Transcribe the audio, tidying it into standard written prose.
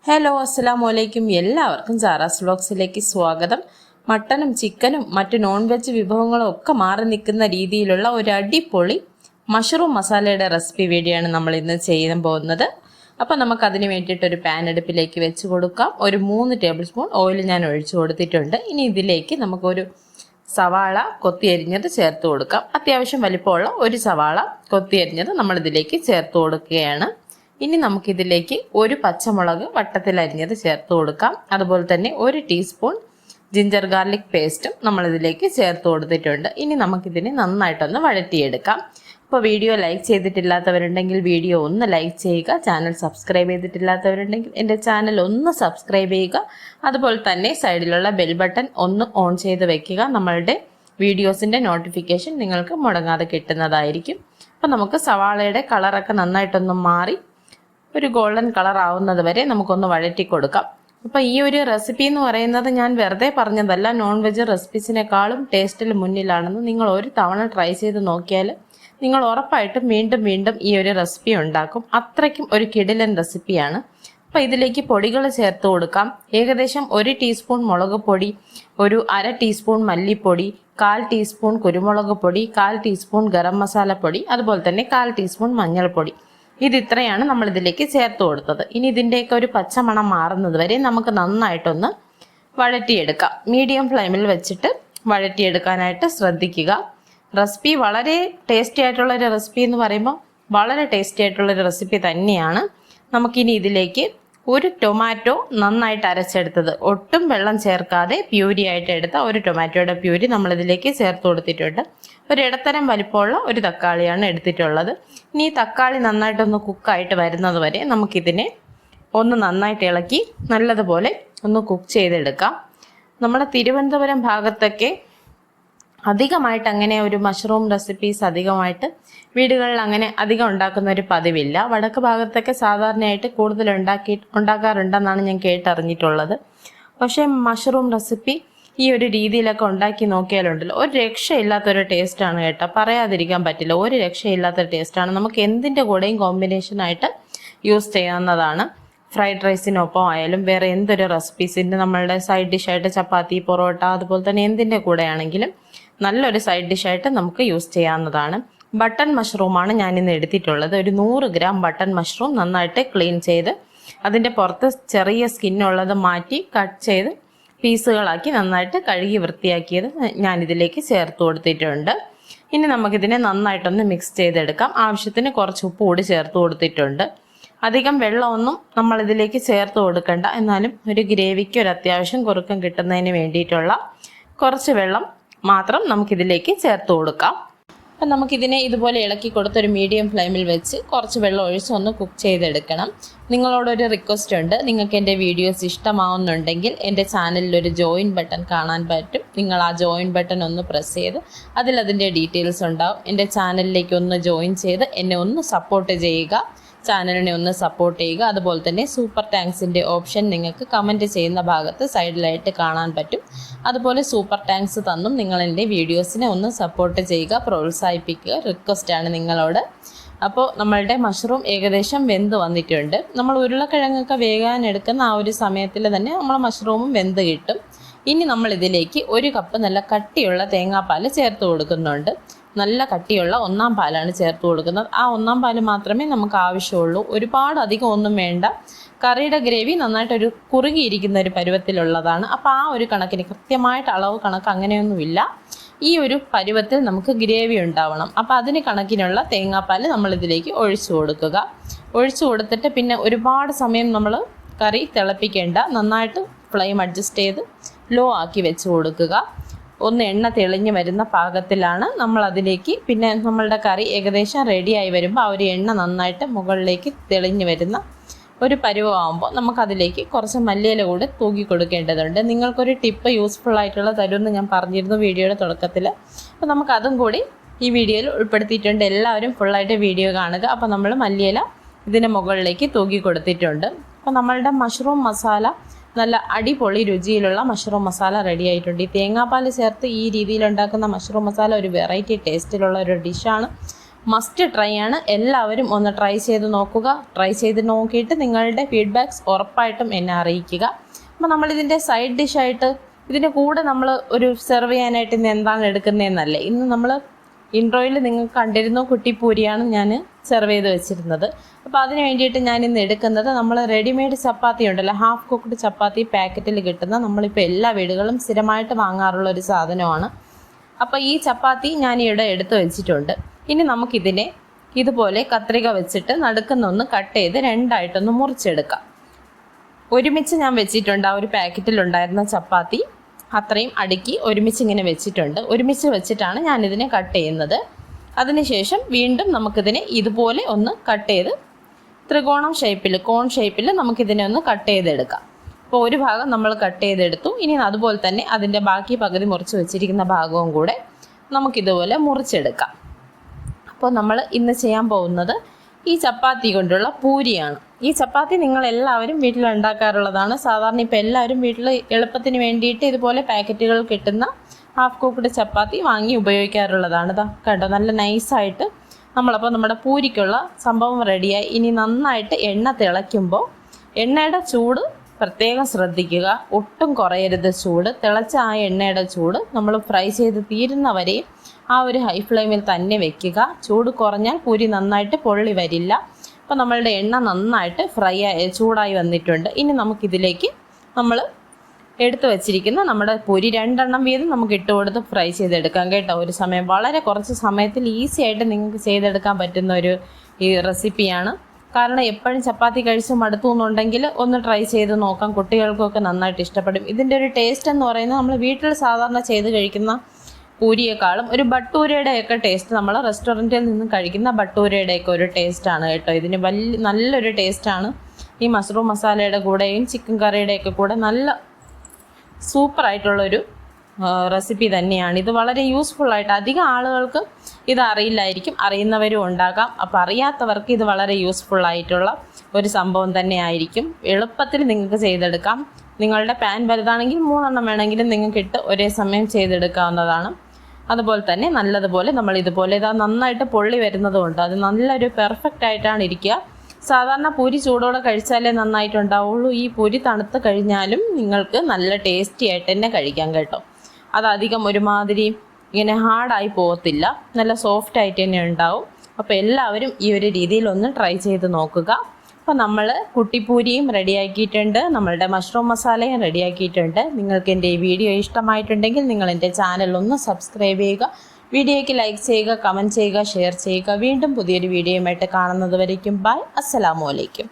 Hello അസ്സലാമു അലൈക്കും. എല്ലാവർക്കും സാറാസ് വ്ലോഗ്സിലേക്ക് സ്വാഗതം. മട്ടനും ചിക്കനും മറ്റ് നോൺ വെജ് വിഭവങ്ങളും ഒക്കെ മാറി നിൽക്കുന്ന രീതിയിലുള്ള ഒരു അടിപൊളി മഷ്റൂം മസാലയുടെ റെസിപ്പി വീഡിയോ ആണ് നമ്മൾ ഇന്ന് ചെയ്യാൻ പോകുന്നത്. അപ്പോൾ നമുക്കതിന് വേണ്ടിയിട്ടൊരു പാൻ അടുപ്പിലേക്ക് വെച്ച് കൊടുക്കാം. ഒരു 3 ടേബിൾ സ്പൂൺ ഓയിൽ ഞാൻ ഒഴിച്ചു കൊടുത്തിട്ടുണ്ട്. ഇനി ഇതിലേക്ക് നമുക്കൊരു സവാള കൊത്തിയരിഞ്ഞത് ചേർത്ത് കൊടുക്കാം. അത്യാവശ്യം വലിപ്പമുള്ള ഒരു സവാള കൊത്തിയരിഞ്ഞത് നമ്മളിതിലേക്ക് ചേർത്ത് കൊടുക്കുകയാണ്. ഇനി നമുക്കിതിലേക്ക് ഒരു പച്ചമുളക് വട്ടത്തിൽ അരിഞ്ഞത് ചേർത്ത് കൊടുക്കാം. അതുപോലെ തന്നെ 1 ടീസ്പൂൺ ജിഞ്ചർ ഗാർലിക് പേസ്റ്റും നമ്മളിതിലേക്ക് ചേർത്ത് കൊടുത്തിട്ടുണ്ട്. ഇനി നമുക്കിതിനെ നന്നായിട്ടൊന്ന് വഴറ്റിയെടുക്കാം. അപ്പോൾ വീഡിയോ ലൈക്ക് ചെയ്തിട്ടില്ലാത്തവരുണ്ടെങ്കിൽ വീഡിയോ ഒന്ന് ലൈക്ക് ചെയ്യുക. ചാനൽ സബ്സ്ക്രൈബ് ചെയ്തിട്ടില്ലാത്തവരുണ്ടെങ്കിൽ എൻ്റെ ചാനൽ ഒന്ന് സബ്സ്ക്രൈബ് ചെയ്യുക. അതുപോലെ തന്നെ സൈഡിലുള്ള ബെൽ ബട്ടൺ ഒന്ന് ഓൺ ചെയ്ത് വെക്കുക. നമ്മളുടെ വീഡിയോസിൻ്റെ നോട്ടിഫിക്കേഷൻ നിങ്ങൾക്ക് മുടങ്ങാതെ കിട്ടുന്നതായിരിക്കും. അപ്പോൾ നമുക്ക് സവാളയുടെ കളറൊക്കെ നന്നായിട്ടൊന്ന് മാറി ഒരു ഗോൾഡൻ കളർ ആവുന്നത് വരെ നമുക്കൊന്ന് വഴറ്റി കൊടുക്കാം. അപ്പോൾ ഈ ഒരു റെസിപ്പി എന്ന് പറയുന്നത് ഞാൻ വെറുതെ പറഞ്ഞതല്ല, നോൺ വെജ് റെസിപ്പീസിനേക്കാളും ടേസ്റ്റിൽ മുന്നിലാണെന്ന് നിങ്ങൾ ഒരു തവണ ട്രൈ ചെയ്ത് നോക്കിയാൽ നിങ്ങൾ ഉറപ്പായിട്ടും വീണ്ടും വീണ്ടും ഈ ഒരു റെസിപ്പി ഉണ്ടാക്കും. അത്രയ്ക്കും ഒരു കിടിലൻ റെസിപ്പിയാണ്. അപ്പോൾ ഇതിലേക്ക് പൊടികൾ ചേർത്ത് കൊടുക്കാം. ഏകദേശം 1 ടീസ്പൂൺ മുളക് പൊടി, ഒരു 1/2 ടീസ്പൂൺ മല്ലിപ്പൊടി, 1/4 ടീസ്പൂൺ കുരുമുളക് പൊടി, 1/4 ടീസ്പൂൺ ഗരം മസാല പൊടി, അതുപോലെ തന്നെ 1/4 ടീസ്പൂൺ മഞ്ഞൾപ്പൊടി. ഇത്രയാണ് നമ്മളിതിലേക്ക് ചേർത്ത് കൊടുത്തത്. ഇനി ഇതിൻ്റെയൊക്കെ ഒരു പച്ചമണം മാറുന്നത് വരെ നമുക്ക് നന്നായിട്ടൊന്ന് വഴറ്റിയെടുക്കാം. മീഡിയം ഫ്ലെയിമിൽ വെച്ചിട്ട് വഴറ്റിയെടുക്കാനായിട്ട് ശ്രദ്ധിക്കുക. റെസിപ്പി വളരെ ടേസ്റ്റി ആയിട്ടുള്ളൊരു റെസിപ്പി എന്ന് പറയുമ്പോൾ വളരെ ടേസ്റ്റി ആയിട്ടുള്ളൊരു റെസിപ്പി തന്നെയാണ്. നമുക്കിനി ഇതിലേക്ക് ഒരു ടൊമാറ്റോ നന്നായിട്ട് അരച്ചെടുത്തത്, ഒട്ടും വെള്ളം ചേർക്കാതെ പ്യൂരി ആയിട്ട് എടുത്ത ഒരു ടൊമാറ്റോയുടെ പ്യൂരി നമ്മളിതിലേക്ക് ചേർത്ത് കൊടുത്തിട്ടുണ്ട്. ഒരു ഇടത്തരം വലിപ്പമുള്ള ഒരു തക്കാളിയാണ് എടുത്തിട്ടുള്ളത്. ഇനി ഈ തക്കാളി നന്നായിട്ടൊന്ന് കുക്കായിട്ട് വരുന്നത് വരെ നമുക്കിതിനെ ഒന്ന് നന്നായിട്ട് ഇളക്കി നല്ലതുപോലെ ഒന്ന് കുക്ക് ചെയ്തെടുക്കാം. നമ്മുടെ തിരുവനന്തപുരം ഭാഗത്തൊക്കെ അധികമായിട്ട് അങ്ങനെ ഒരു മഷ്റൂം റെസിപ്പീസ് അധികമായിട്ട് വീടുകളിൽ അങ്ങനെ അധികം ഉണ്ടാക്കുന്ന ഒരു പതിവില്ല. വടക്ക് ഭാഗത്തൊക്കെ സാധാരണയായിട്ട് കൂടുതൽ ഉണ്ടാക്കാറുണ്ടെന്നാണ് ഞാൻ കേട്ടറിഞ്ഞിട്ടുള്ളത്. പക്ഷേ മഷ്റൂം റെസിപ്പി ഈ ഒരു രീതിയിലൊക്കെ ഉണ്ടാക്കി നോക്കിയാലുണ്ടല്ലോ ഒരു രക്ഷയില്ലാത്തൊരു ടേസ്റ്റാണ് കേട്ടോ, പറയാതിരിക്കാൻ പറ്റില്ല. ഒരു രക്ഷയില്ലാത്തൊരു ടേസ്റ്റാണ്. നമുക്ക് എന്തിൻ്റെ കൂടെയും കോമ്പിനേഷനായിട്ട് യൂസ് ചെയ്യാവുന്നതാണ്. ഫ്രൈഡ് റൈസിനൊപ്പം ആയാലും വേറെ എന്തൊരു റെസിപ്പീസിൻ്റെ നമ്മളുടെ സൈഡ് ഡിഷായിട്ട് ചപ്പാത്തി, പൊറോട്ട, അതുപോലെ തന്നെ എന്തിൻ്റെ കൂടെ ആണെങ്കിലും നല്ലൊരു സൈഡ് ഡിഷായിട്ട് നമുക്ക് യൂസ് ചെയ്യാവുന്നതാണ്. ബട്ടൺ മഷ്റൂമാണ് ഞാനിന്ന് എടുത്തിട്ടുള്ളത്. ഒരു 100 ഗ്രാം ബട്ടൺ മഷ്റൂം നന്നായിട്ട് ക്ലീൻ ചെയ്ത് അതിൻ്റെ പുറത്ത് ചെറിയ സ്കിന്നുള്ളത് മാറ്റി കട്ട് ചെയ്ത് പീസുകളാക്കി നന്നായിട്ട് കഴുകി വൃത്തിയാക്കിയത് ഞാനിതിലേക്ക് ചേർത്ത് കൊടുത്തിട്ടുണ്ട്. ഇനി നമുക്കിതിനെ നന്നായിട്ടൊന്ന് മിക്സ് ചെയ്തെടുക്കാം. ആവശ്യത്തിന് കുറച്ച് ഉപ്പ് കൂടി ചേർത്ത് കൊടുത്തിട്ടുണ്ട്. അധികം വെള്ളമൊന്നും നമ്മളിതിലേക്ക് ചേർത്ത് കൊടുക്കണ്ട. എന്നാലും ഒരു ഗ്രേവിക്ക് ഒരു അത്യാവശ്യം കുറുക്കം കിട്ടുന്നതിന് വേണ്ടിയിട്ടുള്ള കുറച്ച് വെള്ളം മാത്രം നമുക്കിതിലേക്ക് ചേർത്ത് കൊടുക്കാം. അപ്പം നമുക്കിതിനെ ഇതുപോലെ ഇളക്കി കൊടുത്തൊരു മീഡിയം ഫ്ലെയിമിൽ വെച്ച് കുറച്ച് വെള്ളം ഒഴിച്ച് ഒന്ന് കുക്ക് ചെയ്തെടുക്കണം. നിങ്ങളോടൊരു റിക്വസ്റ്റ് ഉണ്ട്. നിങ്ങൾക്ക് എൻ്റെ വീഡിയോസ് ഇഷ്ടമാവുന്നുണ്ടെങ്കിൽ എൻ്റെ ചാനലിലൊരു ജോയിൻ ബട്ടൺ കാണാൻ പറ്റും. നിങ്ങൾ ആ ജോയിൻ ബട്ടൺ ഒന്ന് പ്രസ് ചെയ്ത് അതിൻ്റെ ഡീറ്റെയിൽസ് ഉണ്ടാവും. എൻ്റെ ചാനലിലേക്ക് ഒന്ന് ജോയിൻ ചെയ്ത് എന്നെ ഒന്ന് സപ്പോർട്ട് ചെയ്യുക. ചാനലിനെ ഒന്ന് സപ്പോർട്ട് ചെയ്യുക. അതുപോലെ തന്നെ സൂപ്പർ താങ്ക്സിൻ്റെ ഓപ്ഷൻ നിങ്ങൾക്ക് കമൻറ്റ് ചെയ്യുന്ന ഭാഗത്ത് സൈഡിലായിട്ട് കാണാൻ പറ്റും. അതുപോലെ സൂപ്പർ താങ്ക്സ് തന്നും നിങ്ങൾ എൻ്റെ വീഡിയോസിനെ ഒന്ന് സപ്പോർട്ട് ചെയ്യുക, പ്രോത്സാഹിപ്പിക്കുക. റിക്വസ്റ്റാണ് നിങ്ങളോട്. അപ്പോൾ നമ്മളുടെ മഷ്റൂം ഏകദേശം വെന്ത് വന്നിട്ടുണ്ട്. നമ്മൾ ഉരുളക്കിഴങ്ങൊക്കെ വേകാൻ എടുക്കുന്ന ആ ഒരു സമയത്തിൽ തന്നെ നമ്മൾ മഷ്റൂമും വെന്ത് കിട്ടും. ഇനി നമ്മളിതിലേക്ക് 1 കപ്പ് നല്ല കട്ടിയുള്ള തേങ്ങാപ്പാൽ ചേർത്ത് കൊടുക്കുന്നുണ്ട്. നല്ല കട്ടിയുള്ള 1-ാം പാലാണ് ചേർത്ത് കൊടുക്കുന്നത്. ആ 1-ാം പാല് മാത്രമേ നമുക്ക് ആവശ്യമുള്ളൂ. ഒരുപാട് അധികം ഒന്നും വേണ്ട. കറിയുടെ ഗ്രേവി നന്നായിട്ടൊരു കുറുകിയിരിക്കുന്ന ഒരു പരുവത്തിലുള്ളതാണ്. അപ്പോൾ ആ ഒരു കണക്കിന് കൃത്യമായിട്ട് അളവ് കണക്ക് അങ്ങനെയൊന്നുമില്ല. ഈ ഒരു പരുവത്തിൽ നമുക്ക് ഗ്രേവി ഉണ്ടാവണം. അപ്പോൾ അതിന് കണക്കിനുള്ള തേങ്ങാപ്പാൽ നമ്മളിതിലേക്ക് ഒഴിച്ചു കൊടുക്കുക. ഒഴിച്ചു കൊടുത്തിട്ട് പിന്നെ ഒരുപാട് സമയം നമ്മൾ കറി തിളപ്പിക്കേണ്ട. നന്നായിട്ട് ഫ്ലെയിം അഡ്ജസ്റ്റ് ചെയ്ത് ലോ ആക്കി വെച്ച് കൊടുക്കുക. ഒന്ന് എണ്ണ തെളിഞ്ഞ് വരുന്ന പാകത്തിലാണ് നമ്മൾ അതിലേക്ക്, പിന്നെ നമ്മളുടെ കറി ഏകദേശം റെഡിയായി വരുമ്പോൾ ആ ഒരു എണ്ണ നന്നായിട്ട് മുകളിലേക്ക് തെളിഞ്ഞ് വരുന്ന ഒരു പരുവമാകുമ്പോൾ നമുക്കതിലേക്ക് കുറച്ച് മല്ലിയില കൂടെ തൂക്കി കൊടുക്കേണ്ടതുണ്ട്. നിങ്ങൾക്കൊരു ടിപ്പ് യൂസ്ഫുൾ ആയിട്ടുള്ള തരുമെന്ന് ഞാൻ പറഞ്ഞിരുന്നു വീഡിയോയുടെ തുടക്കത്തിൽ. അപ്പോൾ നമുക്കതും കൂടി ഈ വീഡിയോയിൽ ഉൾപ്പെടുത്തിയിട്ടുണ്ട്. എല്ലാവരും ഫുള്ളായിട്ട് വീഡിയോ കാണുക. അപ്പോൾ നമ്മൾ മല്ലിയില ഇതിന് മുകളിലേക്ക് തൂക്കി കൊടുത്തിട്ടുണ്ട്. അപ്പോൾ നമ്മളുടെ മഷ്റൂം മസാല നല്ല അടിപൊളി രുചിയിലുള്ള മഷ്റൂം മസാല റെഡി ആയിട്ടുണ്ട്. ഈ തേങ്ങാപ്പാൽ ചേർത്ത് ഈ രീതിയിൽ ഉണ്ടാക്കുന്ന മഷ്റൂം മസാല ഒരു വെറൈറ്റി ടേസ്റ്റിലുള്ള ഒരു ഡിഷാണ്. മസ്റ്റ് ട്രൈ ആണ്. എല്ലാവരും ഒന്ന് ട്രൈ ചെയ്ത് നോക്കുക. ട്രൈ ചെയ്ത് നോക്കിയിട്ട് നിങ്ങളുടെ ഫീഡ്ബാക്ക്സ് ഉറപ്പായിട്ടും എന്നെ അറിയിക്കുക. അപ്പോൾ നമ്മളിതിൻ്റെ സൈഡ് ഡിഷായിട്ട് ഇതിൻ്റെ കൂടെ നമ്മൾ ഒരു സെർവ് ചെയ്യാനായിട്ട് ഇന്ന് എന്താണ് എടുക്കുന്നതെന്നല്ലേ. ഇന്ന് നമ്മൾ ഇൻട്രോയിൽ നിങ്ങൾക്ക് കണ്ടിരുന്നു കുട്ടിപ്പൂരിയാണ് ഞാൻ സെർവ് ചെയ്ത് വെച്ചിരുന്നത്. അപ്പോൾ അതിന് വേണ്ടിയിട്ട് ഞാൻ ഇന്ന് എടുക്കുന്നത് നമ്മൾ റെഡിമെയ്ഡ് ചപ്പാത്തി ഉണ്ടല്ലോ, ഹാഫ് കുക്ക്ഡ് ചപ്പാത്തി പാക്കറ്റിൽ കിട്ടുന്ന, നമ്മളിപ്പോൾ എല്ലാ വീടുകളും സ്ഥിരമായിട്ട് വാങ്ങാറുള്ള ഒരു സാധനമാണ്. അപ്പോൾ ഈ ചപ്പാത്തി ഞാൻ ഇവിടെ എടുത്ത് വെച്ചിട്ടുണ്ട്. ഇനി നമുക്കിതിനെ ഇതുപോലെ കത്രിക വെച്ചിട്ട് നടുക്കുന്നൊന്ന് കട്ട് ചെയ്ത് രണ്ടായിട്ടൊന്ന് മുറിച്ചെടുക്കാം. ഒരുമിച്ച് ഞാൻ വെച്ചിട്ടുണ്ട്. ആ ഒരു പാക്കറ്റിലുണ്ടായിരുന്ന ചപ്പാത്തി അത്രയും അടുക്കി ഒരുമിച്ച് ഇങ്ങനെ വെച്ചിട്ടുണ്ട്. ഒരുമിച്ച് വെച്ചിട്ടാണ് ഞാനിതിനെ കട്ട് ചെയ്യുന്നത്. അതിനുശേഷം വീണ്ടും നമുക്കിതിനെ ഇതുപോലെ ഒന്ന് കട്ട് ചെയ്ത് ത്രികോണം ഷേപ്പിൽ, കോൺ ഷേപ്പിൽ നമുക്കിതിനെ ഒന്ന് കട്ട് ചെയ്തെടുക്കാം. അപ്പോൾ ഒരു ഭാഗം നമ്മൾ കട്ട് ചെയ്തെടുത്തു. ഇനി അതുപോലെ തന്നെ അതിൻ്റെ ബാക്കി പകുതി മുറിച്ച് വെച്ചിരിക്കുന്ന ഭാഗവും കൂടെ നമുക്കിതുപോലെ മുറിച്ചെടുക്കാം. അപ്പോൾ നമ്മൾ ഇന്ന് ചെയ്യാൻ പോകുന്നത് ഈ ചപ്പാത്തി കൊണ്ടുള്ള പൂരിയാണ്. ഈ ചപ്പാത്തി നിങ്ങളെല്ലാവരും വീട്ടിൽ ഉണ്ടാക്കാറുള്ളതാണ്. സാധാരണ ഇപ്പോൾ എല്ലാവരും വീട്ടിൽ എളുപ്പത്തിന് വേണ്ടിയിട്ട് ഇതുപോലെ പാക്കറ്റുകൾ കിട്ടുന്ന ഹാഫ് കുക്ക്ഡ് ചപ്പാത്തി വാങ്ങി ഉപയോഗിക്കാറുള്ളതാണ്. ഇതാ കണ്ടോ, നല്ല നൈസായിട്ട് നമ്മളപ്പോൾ നമ്മുടെ പൂരിക്കുള്ള സംഭവം റെഡിയായി. ഇനി നന്നായിട്ട് എണ്ണ തിളയ്ക്കുമ്പോൾ എണ്ണയുടെ ചൂട് പ്രത്യേകം ശ്രദ്ധിക്കുക. ഒട്ടും കുറയരുത് ചൂട്. തിളച്ച ആ എണ്ണയുടെ ചൂട് നമ്മൾ ഫ്രൈ ചെയ്ത് തീരുന്നവരെയും ആ ഒരു ഹൈ ഫ്ലെയിമിൽ തന്നെ വെക്കുക. ചൂട് കുറഞ്ഞാൽ പൂരി നന്നായിട്ട് പൊള്ളി വരില്ല. അപ്പോൾ നമ്മളുടെ എണ്ണ നന്നായിട്ട് ചൂടായി വന്നിട്ടുണ്ട്. ഇനി നമുക്കിതിലേക്ക് നമ്മൾ എടുത്തു വച്ചിരിക്കുന്ന നമ്മുടെ പൂരി 2 എണ്ണം വീതം നമുക്ക് ഇട്ട് കൊടുത്ത് ഫ്രൈ ചെയ്തെടുക്കാം കേട്ടോ. ഒരു സമയം വളരെ കുറച്ച് സമയത്തിൽ ഈസി ആയിട്ട് നിങ്ങൾക്ക് ചെയ്തെടുക്കാൻ പറ്റുന്ന ഒരു ഈ റെസിപ്പിയാണ്. കാരണം എപ്പോഴും ചപ്പാത്തി കഴിച്ച് മടുത്തു എന്നുണ്ടെങ്കിൽ ഒന്ന് ട്രൈ ചെയ്ത് നോക്കാം. കുട്ടികൾക്കൊക്കെ നന്നായിട്ട് ഇഷ്ടപ്പെടും. ഇതിൻ്റെ ഒരു ടേസ്റ്റ് എന്ന് പറയുന്നത് നമ്മൾ വീട്ടിൽ സാധാരണ ചെയ്ത് കഴിക്കുന്ന പൂരിയേക്കാളും ഒരു ബട്ടൂരയുടെയൊക്കെ ടേസ്റ്റ്, നമ്മൾ റെസ്റ്റോറൻറ്റിൽ നിന്ന് കഴിക്കുന്ന ബട്ടൂരയുടെയൊക്കെ ഒരു ടേസ്റ്റാണ് കേട്ടോ. ഇതിന് നല്ലൊരു ടേസ്റ്റാണ്. ഈ മഷ്റൂം മസാലയുടെ കൂടെയും ചിക്കൻ കറിയുടെയൊക്കെ കൂടെ നല്ല സൂപ്പറായിട്ടുള്ളൊരു റെസിപ്പി തന്നെയാണ്. ഇത് വളരെ യൂസ്ഫുള്ളായിട്ട്, അധികം ആളുകൾക്ക് ഇത് അറിയില്ലായിരിക്കും, അറിയുന്നവരും ഉണ്ടാകാം. അപ്പോൾ അറിയാത്തവർക്ക് ഇത് വളരെ യൂസ്ഫുള്ളായിട്ടുള്ള ഒരു സംഭവം തന്നെയായിരിക്കും. എളുപ്പത്തിൽ നിങ്ങൾക്ക് ചെയ്തെടുക്കാം. നിങ്ങളുടെ പാൻ വലുതാണെങ്കിൽ 3 എണ്ണം വേണമെങ്കിലും നിങ്ങൾക്ക് ഇട്ട് ഒരേ സമയം ചെയ്തെടുക്കാവുന്നതാണ്. അതുപോലെ തന്നെ നല്ലതുപോലെ നമ്മൾ ഇതുപോലെ ഇതാ നന്നായിട്ട് പൊള്ളി വരുന്നതുകൊണ്ട് അത് നല്ലൊരു പെർഫെക്റ്റ് ആയിട്ടാണ് ഇരിക്കുക. സാധാരണ പൂരി ചൂടോടെ കഴിച്ചാലേ നന്നായിട്ടുണ്ടാവുള്ളൂ. ഈ പൂരി തണുത്ത് കഴിഞ്ഞാലും നിങ്ങൾക്ക് നല്ല ടേസ്റ്റി ആയിട്ട് തന്നെ കഴിക്കാം കേട്ടോ. അതധികം ഒരുമാതിരി ഇങ്ങനെ ഹാർഡായി പോകത്തില്ല, നല്ല സോഫ്റ്റ് ആയിട്ട് തന്നെ ഉണ്ടാവും. അപ്പോൾ എല്ലാവരും ഈ ഒരു രീതിയിലൊന്ന് ട്രൈ ചെയ്ത് നോക്കുക. അപ്പോൾ നമ്മൾ കുട്ടിപ്പൂരിയും റെഡിയാക്കിയിട്ടുണ്ട്, നമ്മളുടെ മഷ്റൂം മസാലയും റെഡിയാക്കിയിട്ടുണ്ട്. നിങ്ങൾക്ക് എൻ്റെ ഈ വീഡിയോ ഇഷ്ടമായിട്ടുണ്ടെങ്കിൽ നിങ്ങൾ എൻ്റെ ചാനൽ ഒന്ന് സബ്സ്ക്രൈബ് ചെയ്യുക, വീഡിയോയ്ക്ക് ലൈക്ക് ചെയ്യുക, കമൻറ്റ് ചെയ്യുക, ഷെയർ ചെയ്യുക. വീണ്ടും പുതിയൊരു വീഡിയോയുമായിട്ട് കാണുന്നത് വരയ്ക്കും ബൈ. അസ്സലാമു അലൈക്കും.